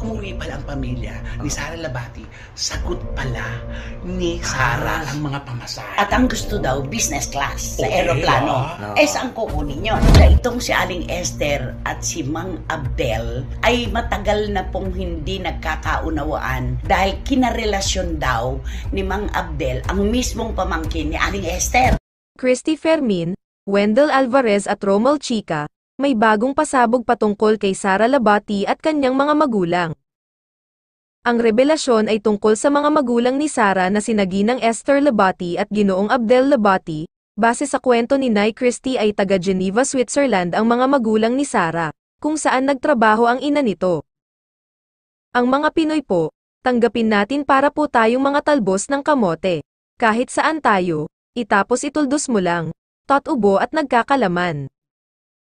umuwi pala ang pamilya ni Sara Labati, sagot pala ni Sara ang mga pamasahe. At ang gusto daw, business class sa Okay, eroplano. Saan kukunin yun? Na itong si Aling Esther at si Mang Abdel ay matagal na pong hindi nagkakaunawaan dahil kinarelasyon daw ni Mang Abdel ang mismong pamangkin ni Aling Esther. Christy Fermin, Wendell Alvarez at Romel Chica, may bagong pasabog patungkol kay Sara Labati at kanyang mga magulang. Ang revelasyon ay tungkol sa mga magulang ni Sara na sina Ginang Esther Labati at Ginoong Abdel Labati. Base sa kwento ni Nay Christy ay taga Geneva, Switzerland ang mga magulang ni Sara, kung saan nagtrabaho ang ina nito. Ang mga Pinoy po, tanggapin natin para po tayong mga talbos ng kamote. Kahit saan tayo, itapos ituldos mo lang, tot-ubo at nagkakalaman.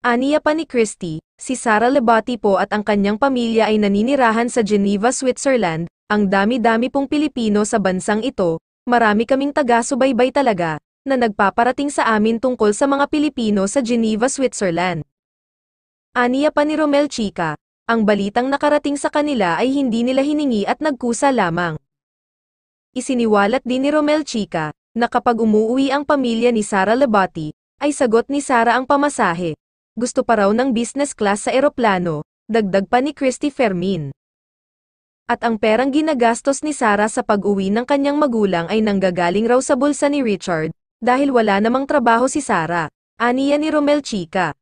Aniya pa ni Christy, si Sara Labati po at ang kanyang pamilya ay naninirahan sa Geneva, Switzerland. Ang dami-dami pong Pilipino sa bansang ito, marami kaming taga-subaybay talaga, na nagpaparating sa amin tungkol sa mga Pilipino sa Geneva, Switzerland. Aniya pa ni Romel Chica, ang balitang nakarating sa kanila ay hindi nila hiningi at nagkusa lamang. Isiniwalat din ni Romel Chica, na kapag umuwi ang pamilya ni Sara Labati, ay sagot ni Sara ang pamasahe. Gusto pa raw ng business class sa eroplano, dagdag pa ni Christy Fermin. At ang perang ginagastos ni Sara sa pag-uwi ng kanyang magulang ay nanggagaling raw sa bulsa ni Richard, dahil wala namang trabaho si Sara, aniya ni Romel Chica.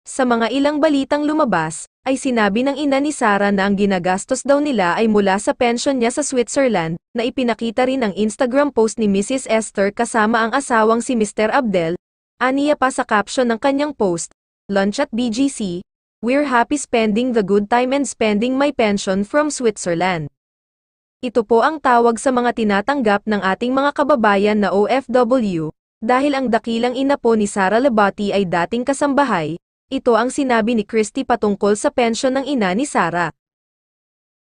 Sa mga ilang balitang lumabas, ay sinabi ng ina ni Sara na ang ginagastos daw nila ay mula sa pension niya sa Switzerland, na ipinakita rin ang Instagram post ni Mrs. Esther kasama ang asawang si Mr. Abdel. Aniya pa sa caption ng kanyang post, "Lunch at BGC, we're happy spending the good time and spending my pension from Switzerland." Ito po ang tawag sa mga tinatanggap ng ating mga kababayan na OFW, dahil ang dakilang ina po ni Sara Labati ay dating kasambahay. Ito ang sinabi ni Christy patungkol sa pension ng ina ni Sara.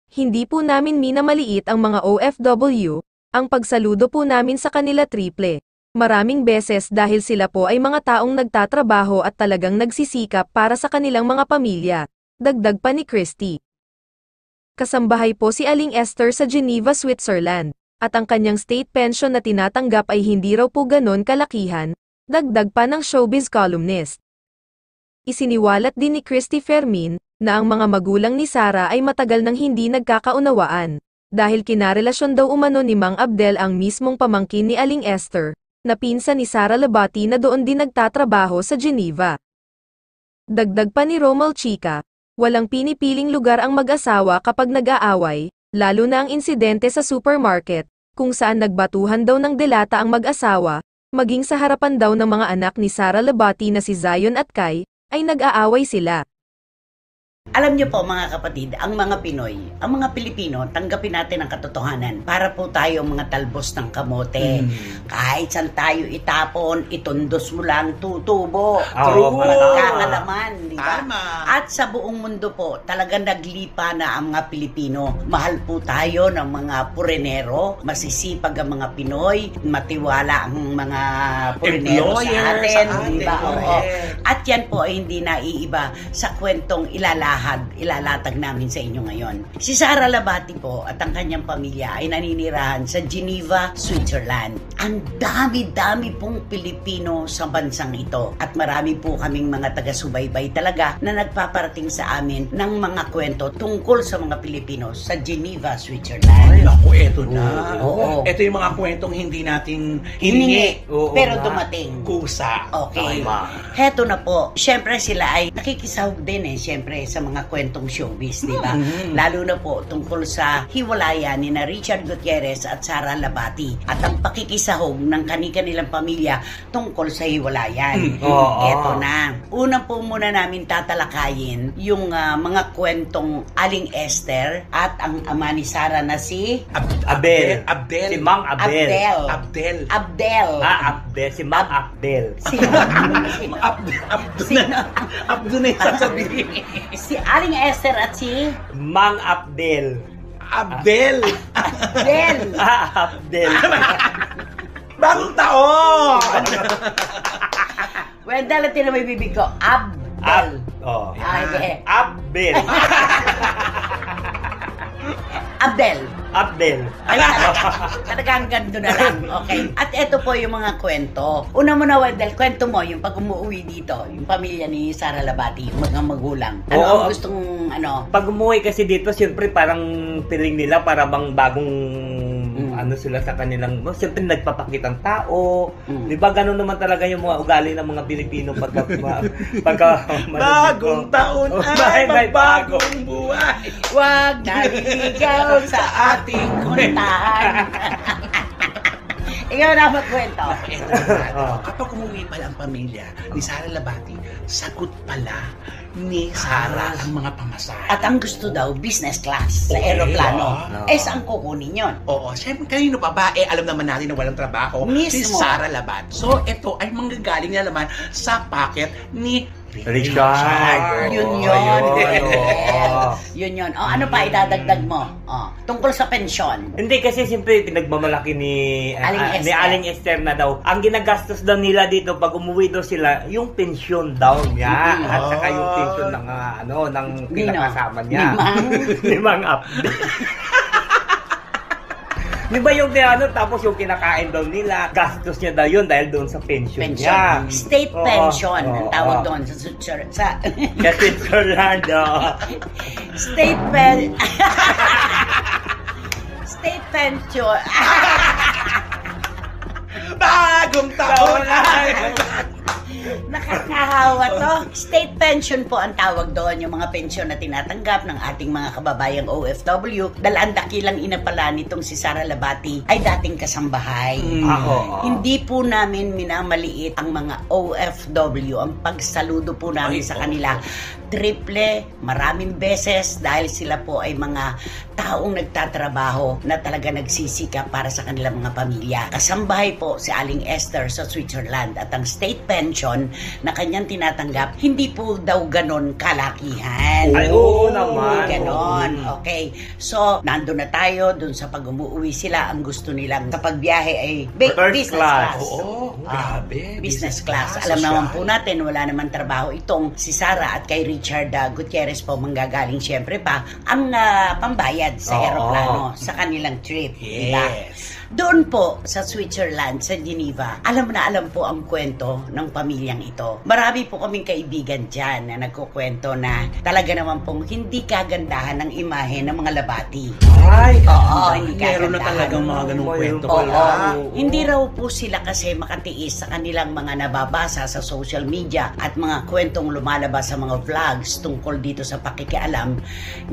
Hindi po namin minamaliit ang mga OFW, ang pagsaludo po namin sa kanila triple. Maraming beses dahil sila po ay mga taong nagtatrabaho at talagang nagsisikap para sa kanilang mga pamilya, dagdag pa ni Christy. Kasambahay po si Aling Esther sa Geneva, Switzerland, at ang kanyang state pension na tinatanggap ay hindi raw po ganon kalakihan, dagdag pa ng showbiz columnist. Isiniwalat din ni Christy Fermin, na ang mga magulang ni Sara ay matagal nang hindi nagkakaunawaan, dahil kinarelasyon daw umano ni Mang Abdel ang mismong pamangkin ni Aling Esther, na pinsan ni Sara Labati na doon din nagtatrabaho sa Geneva. Dagdag pa ni Romel Chica, walang pinipiling lugar ang mag-asawa kapag nag-aaway, lalo na ang insidente sa supermarket, kung saan nagbatuhan daw ng delata ang mag-asawa, maging sa harapan daw ng mga anak ni Sara Labati na si Zion at Kai, ay nag-aaway sila. Alam niyo po mga kapatid, ang mga Pinoy, ang mga Pilipino, tanggapin natin ang katotohanan. Para po tayo mga talbos ng kamote. Kahit saan tayo itapon, itundos mo lang, tutubo. True. Kakalaman, di ba? Tama. At sa buong mundo po, talagang naglipa na ang mga Pilipino. Mahal po tayo ng mga purenero, masisipag ang mga Pinoy, matiwala ang mga purenero sa atin. Di ba? Oo. At yan po ay hindi naiiba sa kwentong ilalatag namin sa inyo ngayon. Si Sara Labati po at ang kanyang pamilya ay naninirahan sa Geneva, Switzerland. Ang dami-dami pong Pilipino sa bansang ito at marami po kaming mga taga-subaybay talaga na nagpaparating sa amin ng mga kwento tungkol sa mga Pilipino sa Geneva, Switzerland. Ay, naku, eto na. Oo. Ito yung mga kwentong hindi natin Hiningi, Oo, pero nga. dumating. Kusa. Okay. Tama. Heto na po. Siyempre sila ay nakikisahog din siyempre sa mga kwentong showbiz, di ba? Lalo na po tungkol sa hiwalayan ni na Richard Gutierrez at Sara Labati at ang pakikisahog ng kanilang pamilya tungkol sa hiwalayan. Heto na. Una po muna namin tatalakayin yung mga kwentong Aling Esther at ang ama ni Sara na si Abel. Abdel. Si Mang Abel. Abdel. Abdel. Abdel. Si Mang Abdel. Abdel na yung sasabihin. Si Aling Esther at si Mang Abdel. Abdel. Abdel. Abdel. Bagong taon! Wendell, at may bibig ko. Abdel. Oh. Ay, Abel. Abdel. Abdel. Ay, talaga hanggang doon na lang. Okay. At ito po yung mga kwento. Una mo na, Wendell, kwento mo yung pag umuwi dito, yung pamilya ni Sara Labati, yung mga magulang. Ano Oo. ang gustong, ano? Pag umuwi kasi dito, siyempre parang feeling nila para bang bagong ano sila sa kanilang, siyempre nagpapakitang tao. Di ba ganun naman talaga yung mga ugali ng mga Pilipino pagka Bagong taon ay magbagong buhay. Huwag naliligaw sa ating kuntahan. Ikaw na magkwento. Ito na, kapag umuwi pala ang pamilya ni Sara Labati, sagot pala ni Sara ang mga pamasahe. At ang gusto daw, business class sa Okay, aeroplano. ah. Saan kukunin yun? Oo, siyempre kanino pa ba? Alam naman natin na walang trabaho. Si Mismo. Sara Labati. So, ito ay manggagaling na naman sa pocket ni Richard. Yun Oo, yun. Oo. Yun yun. O, ano pa idadagdag mo? O, tungkol sa pensyon. Hindi kasi siyempre pinagmamalaki ni Aling ni Esther. Aling Esther na daw. Ang ginagastos daw nila dito pag umuwi daw sila, yung pensyon daw niya at saka yung pensyon ng ng kinakasama niya. Ni Mang Abdel. Di ba yung tapos yung kinakain daw nila, gastos niya daw yun dahil doon sa pension niya. State Oo, pension ang oo, tawag oo. doon sa Sa Switzerland, state state pension. Bagong taon ay Nakakahawa to. State pension po ang tawag doon, yung mga pensyon na tinatanggap ng ating mga kababayang OFW. Dalaan dakilang ina pala nitong si Sara Labati ay dating kasambahay. Hindi po namin minamaliit ang mga OFW. Ang pagsaludo po namin sa kanila triple, maraming beses dahil sila po ay mga taong nagtatrabaho na talaga nagsisikap para sa kanilang mga pamilya. Kasambahay po si Aling Esther sa Switzerland at ang state pension na kanyang tinatanggap, hindi po daw ganon kalakihan. Ay, oo naman. Ganon. Okay. So, nandun na tayo, dun sa pag umuwi sila, ang gusto nilang sa pagbiyahe ay First business class. class. Oo, grabe. Business class. Alam naman po natin, wala naman trabaho itong si Sara at kay Richard Gutierrez po manggagaling syempre pa ang pambayad sa Oo. aeroplano sa kanilang trip. Diba? Yes. Doon po sa Switzerland, sa Geneva, alam na alam po ang kwento ng pamilyang ito. Marami po kaming kaibigan dyan na nagkukwento na talaga naman pong hindi kagandahan ng imahe ng mga Labati. Ay, Oo, hindi Meron na kagandahan. talagang mga ganung kwento Oo. pala. Hindi raw po sila kasi makatiis sa kanilang mga nababasa sa social media at mga kwentong lumalabas sa mga vlogs tungkol dito sa pakikialam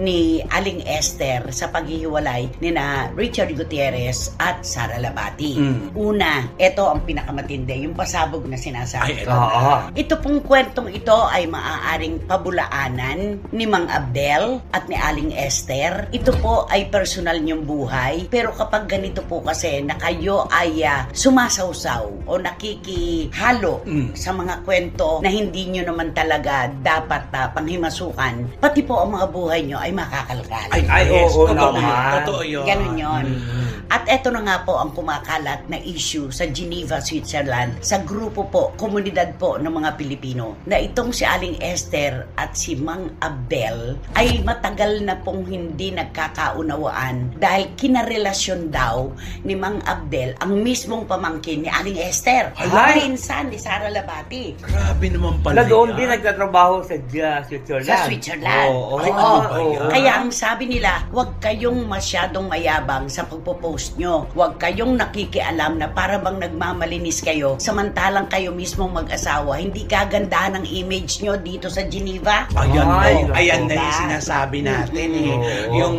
ni Aling Esther sa paghihiwalay ni na Richard Gutierrez at Sara Labati. Una, ito ang pinakamatindi, yung pasabog na Ay, sinasabi ito ko. na. Ito pong kwentong ito ay maaaring pabulaanan ni Mang Abdel at ni Aling Esther. Ito po ay personal niyong buhay. Pero kapag ganito po kasi na kayo ay sumasawsaw o nakikihalo sa mga kwento na hindi nyo naman talaga dapat panghimasukan, pati po ang mga buhay nyo ay makakalkal. Ay, yes, oo totoo naman. Totoo yun. Ganun yun. At eto na nga po ang kumakalat na issue sa Geneva, Switzerland, sa grupo po, komunidad po ng mga Pilipino, na itong si Aling Esther at si Mang Abdel ay matagal na pong hindi nagkakaunawaan dahil kinarelasyon daw ni Mang Abdel ang mismong pamangkin ni Aling Esther, Alay! pinsan ni Sara Labati. Grabe naman pala Na doon yan. din nagtatrabaho sa Switzerland. Sa Switzerland. Oo. Ay, Oo. ano ba yan? Kaya ang sabi nila, huwag kayong masyadong mayabang sa pagpo-post nyo. Huwag kayong nakikialam na para bang nagmamalinis kayo samantalang kayo mismong mag-asawa. Hindi kagandahan ang image nyo dito sa Geneva. Ayan Ay, po, ayan na diba? yung sinasabi natin eh. Oo. Yung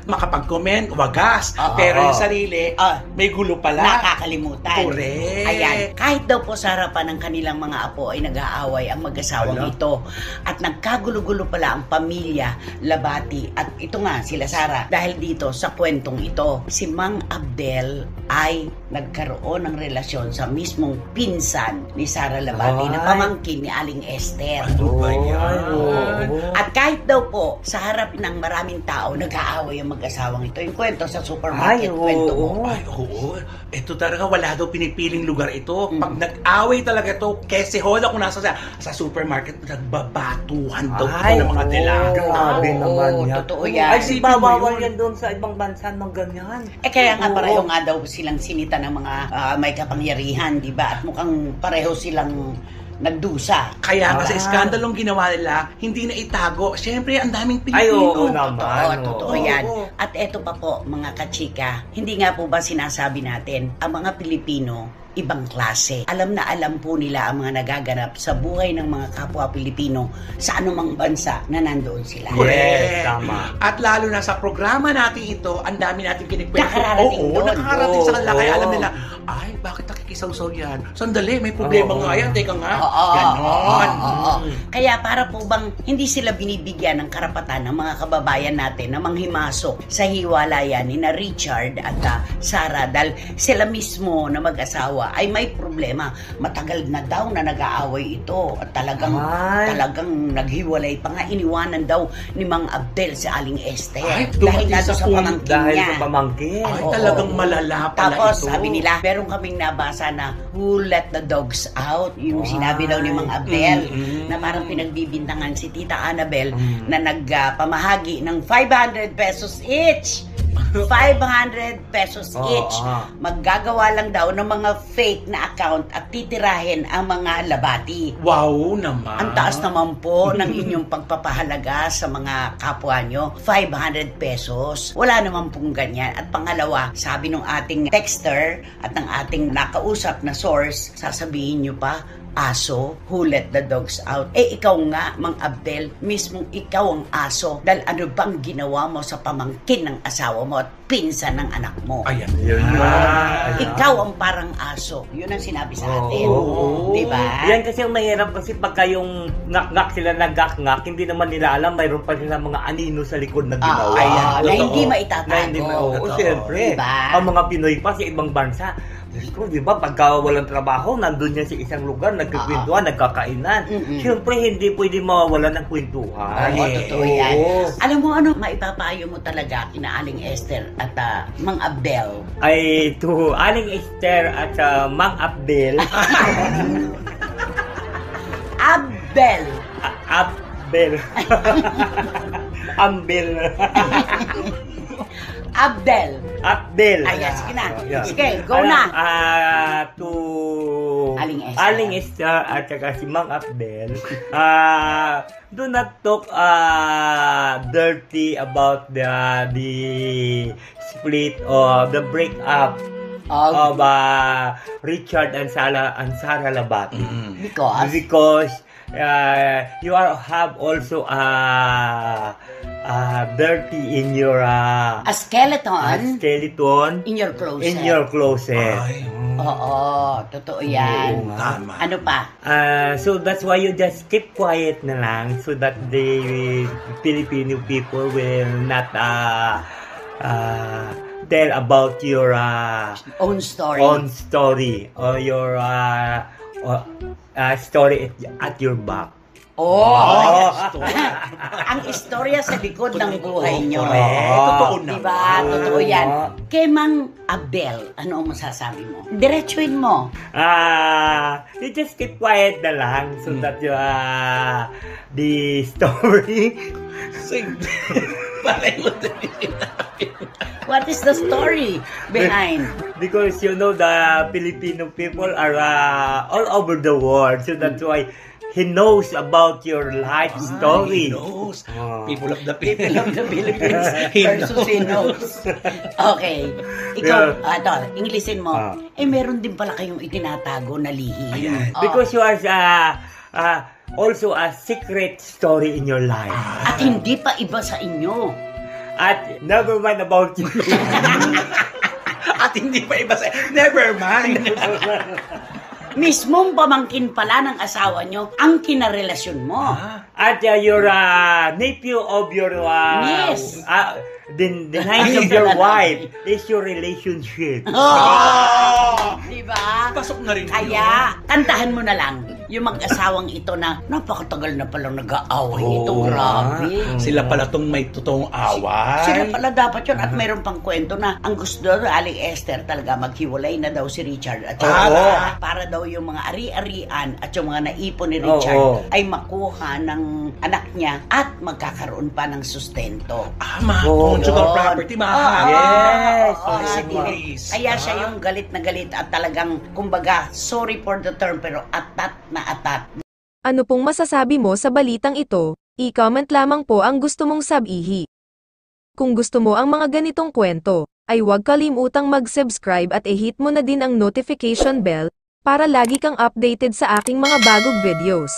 makapag-comment, wagas. Oo. Pero yung sarili, may gulo pala. Nakakalimutan. Correct. Ayan. Kahit daw po sa harapan ng kanilang mga apo ay nag-aaway ang mag-asawang Ala. ito. At nagkagulo-gulo pala ang pamilya Labati. At ito nga, sila Sara. Dahil dito sa kwentong ito, si Mang Mang Abdel ay nagkaroon ng relasyon sa mismong pinsan ni Sara Labati na pamangkin ni Aling Esther. Ano ba yan? At kahit daw po, sa harap ng maraming tao, nag-aaway ang mag-asawang ito. Yung kwento sa supermarket, kwento mo. Ay, oo. Ito talaga, wala daw pinipiling lugar ito. Pag nag-away talaga ito, Quezon, kung nasa sa supermarket, nagbabatuhan daw ito ng mga delaga. Grabe naman yan. Totoo yan. Ay, si bawal yan doon sa ibang bansa ng ganyan. Kaya nga pareho nga daw silang sinita ng mga may kapangyarihan, di ba? At mukhang pareho silang nagdusa. Kaya kasi skandalong ginawa nila, hindi na itago. Siyempre, ang daming Pilipino. Ay, oo naman. Totoo yan. At eto pa po, mga kachika, hindi nga po ba sinasabi natin, ang mga Pilipino, ibang klase. Alam na alam po nila ang mga nagaganap sa buhay ng mga kapwa Pilipino sa anumang bansa na nandoon sila. Yes, tama. At lalo na sa programa natin ito, ang dami natin kinikwento. Nakakarating doon. Nakakarating sa kanila. Kaya alam nila, ay, bakit nakikisaw-saw yan? Sandali, may problema nga yan. Teka nga. Ganon. Kaya para po bang hindi sila binibigyan ng karapatan ng mga kababayan natin na manghimasok sa hiwalayan ni na Richard at Sara dahil sila mismo na mag-asawa ay may problema. Matagal na daw na nag-aaway ito at talagang naghiwalay pa nga. Iniwanan daw ni Mang Abdel si Aling Esther. Ay, dahil na sa pamangkin Dahil niya. sa pamangkin. Ay, talagang malala pala Tapos ito. sabi nila, meron kaming nabasa na who let the dogs out. Yung sinabi daw ni Mang Abdel na parang pinagbibintangan si Tita Annabel na nagpamahagi ng 500 pesos each. 500 pesos each. Maggagawa lang daw ng mga fake na account at titirahin ang mga labati. Wow naman. Ang taas naman po ng inyong pagpapahalaga sa mga kapwa nyo. 500 pesos. Wala naman pong ganyan. At pangalawa, sabi ng ating texter at ng ating nakausap na source, sasabihin nyo pa, aso, who let the dogs out. Ikaw nga, Mang Abdel, mismong ikaw ang aso. Dahil ano bang ginawa mo sa pamangkin ng asawa mo at pinsan ng anak mo? Ayan. Ikaw ang parang aso. Yun ang sinabi sa atin. Diba? Yan kasi ang mahirap kasi pagka yung ngak-ngak sila nagak-ngak, hindi naman nila alam, mayroon pa sila mga anino sa likod na ginawa. Na hindi maitatago. Siyempre. Diba? Ang mga Pinoy pa sa ibang bansa, di ba, pagka walang trabaho, nandun yan sa isang lugar, nagkikwentuhan, nagkakainan. Siyempre, hindi pwede mawawalan ng kwentuhan. Totoo yan. Alam mo ano, maipapayo mo talaga kina Aling Esther at Mang Abdel? Ay, to Aling Esther at Mang Abdel. Abdel! Abdel. Ambel. Abdel. Abdel. Ayan, sige na. Yeah. Sige, go na. To Aling Esther. Aling Esther at saka si Mang Abdel. Do not talk dirty about the split or the breakup of Richard and Sara Labati. Because you have also dirty in your a skeleton in your closet. In your closet. Oo, totoo yan. Tama. Ano pa? So that's why you just keep quiet na lang so that the Filipino people will not tell about your Own story. or your story at your back. Ang istorya sa likod ng buhay nyo. Totoo naman. Diba? Totoo yan. Kay Mang Abdel, ano ang masasabi mo? Diretsuin mo. You just keep quiet na lang so that the story. What is the story behind? Because you know the Filipino people are all over the world, so that's why he knows about your life story. He knows. People of the People of the Philippines versus he knows. Okay. Ikaw, Englishin mo. Meron din pala kayong itinatago na lihim. Because you are also a secret story in your life. At hindi pa iba sa inyo. At never mind about you. At hindi pa iba sa... Never mind. Mismong pamangkin pala ng asawa nyo ang kinarelasyon mo. At your nephew of your the night of your wife is your relationship. Oh! Di ba? Pasok na rin Kaya, kantahan mo na lang yung mag-asawang ito na napakatagal na palang nag-aaway ito. Grabe. Sila pala tong may totoong away. Sila pala dapat yun. At mayroon pang kwento na ang gusto daw Aling Esther talaga maghiwalay na daw si Richard. At para daw yung mga ari-arian at yung mga naipon ni Richard ay makuha ng anak niya at magkakaroon pa ng sustento. Mga conjugal property, mahal. Yes. Kaya siya yung galit na galit at talagang, kumbaga, sorry for the term, pero atat na atat. Ano pong masasabi mo sa balitang ito? I-comment lamang po ang gusto mong sabihin. Kung gusto mo ang mga ganitong kwento, ay huwag kalimutang mag-subscribe at i-hit mo na din ang notification bell para lagi kang updated sa aking mga bagong videos.